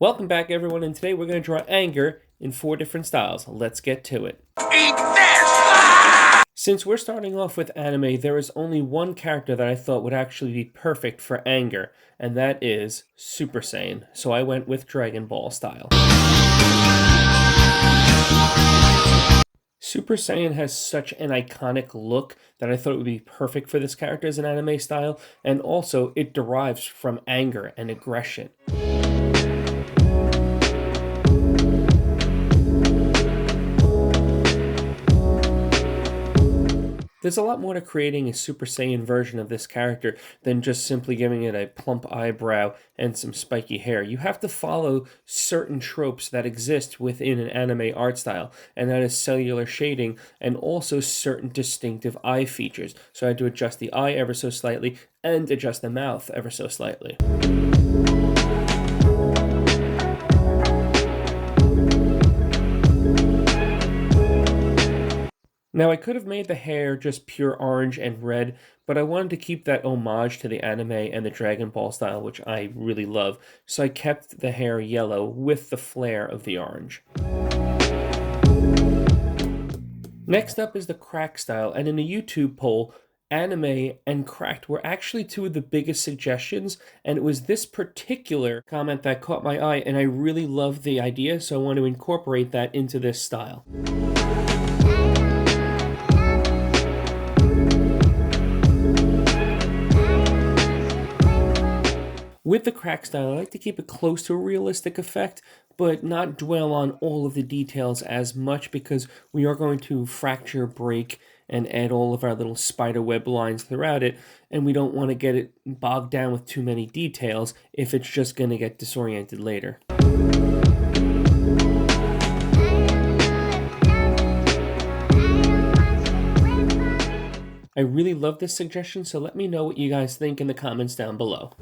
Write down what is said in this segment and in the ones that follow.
Welcome back, everyone, and today we're going to draw anger in 4 different styles. Let's get to it. Eat this! Since we're starting off with anime, there is only one character that I thought would actually be perfect for anger, and that is Super Saiyan. So I went with Dragon Ball style. Super Saiyan has such an iconic look that I thought it would be perfect for this character as an anime style, and also it derives from anger and aggression. There's a lot more to creating a Super Saiyan version of this character than just simply giving it a plump eyebrow and some spiky hair. You have to follow certain tropes that exist within an anime art style, and that is cellular shading and also certain distinctive eye features. So I had to adjust the eye ever so slightly and adjust the mouth ever so slightly. Now, I could have made the hair just pure orange and red, but I wanted to keep that homage to the anime and the Dragon Ball style, which I really love, so I kept the hair yellow with the flare of the orange. Next up is the crack style, and in a YouTube poll, anime and cracked were actually 2 of the biggest suggestions, and it was this particular comment that caught my eye, and I really loved the idea, so I want to incorporate that into this style. With the crack style, I like to keep it close to a realistic effect, but not dwell on all of the details as much because we are going to fracture, break, and add all of our little spider web lines throughout it, and we don't want to get it bogged down with too many details if it's just going to get disoriented later. I really love this suggestion, so let me know what you guys think in the comments down below.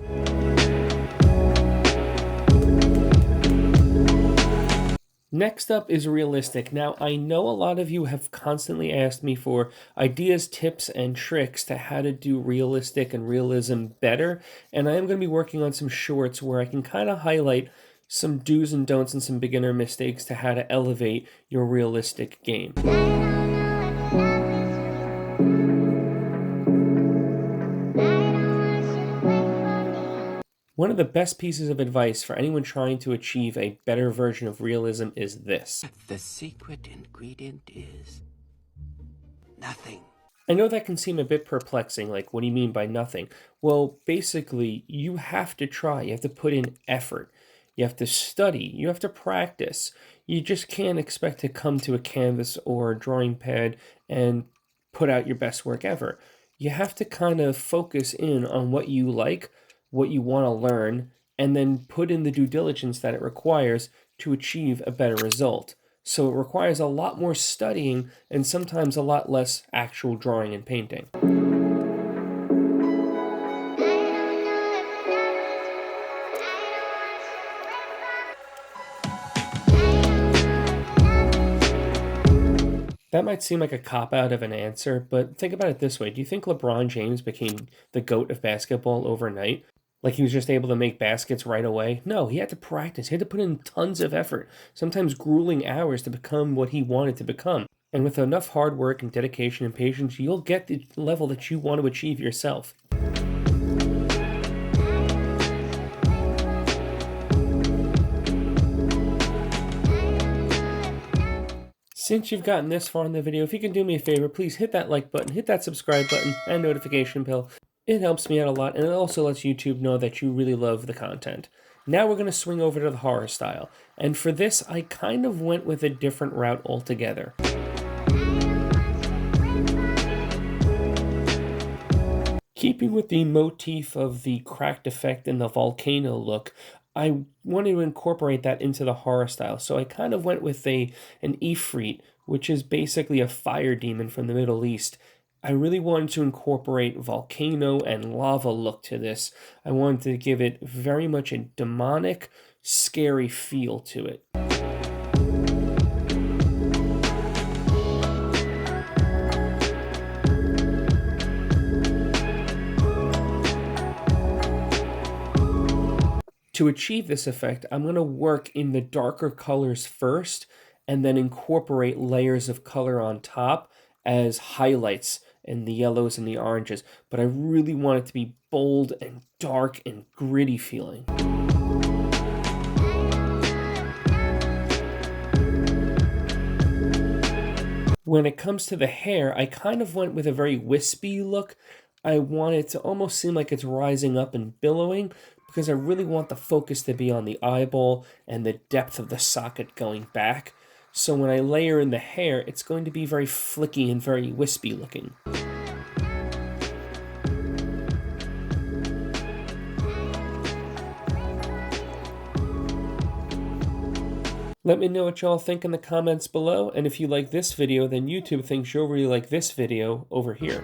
Next up is realistic. Now, I know a lot of you have constantly asked me for ideas, tips, and tricks to how to do realistic and realism better, and I am going to be working on some shorts where I can kind of highlight some do's and don'ts and some beginner mistakes to how to elevate your realistic game. One of the best pieces of advice for anyone trying to achieve a better version of realism is this. The secret ingredient is nothing. I know that can seem a bit perplexing, like, what do you mean by nothing? Well, basically, you have to try. You have to put in effort. You have to study. You have to practice. You just can't expect to come to a canvas or a drawing pad and put out your best work ever. You have to kind of focus in on what you like, what you want to learn, and then put in the due diligence that it requires to achieve a better result. So it requires a lot more studying and sometimes a lot less actual drawing and painting. That might seem like a cop-out of an answer, but think about it this way. Do you think LeBron James became the GOAT of basketball overnight? Like he was just able to make baskets right away? No, he had to practice. He had to put in tons of effort, sometimes grueling hours to become what he wanted to become. And with enough hard work and dedication and patience, you'll get the level that you want to achieve yourself. Since you've gotten this far in the video, if you can do me a favor, please hit that like button, hit that subscribe button, and notification bell. It helps me out a lot, and it also lets YouTube know that you really love the content. Now we're going to swing over to the horror style, and for this, I kind of went with a different route altogether. Keeping with the motif of the cracked effect and the volcano look, I wanted to incorporate that into the horror style, so I kind of went with an Ifrit, which is basically a fire demon from the Middle East. I really wanted to incorporate volcano and lava look to this. I wanted to give it very much a demonic, scary feel to it. To achieve this effect, I'm going to work in the darker colors first and then incorporate layers of color on top as highlights in the yellows and the oranges. But I really want it to be bold and dark and gritty feeling. When it comes to the hair, I kind of went with a very wispy look. I want it to almost seem like it's rising up and billowing because I really want the focus to be on the eyeball and the depth of the socket going back. So when I layer in the hair, it's going to be very flicky and very wispy looking. Let me know what y'all think in the comments below, and if you like this video, then YouTube thinks you'll really like this video over here.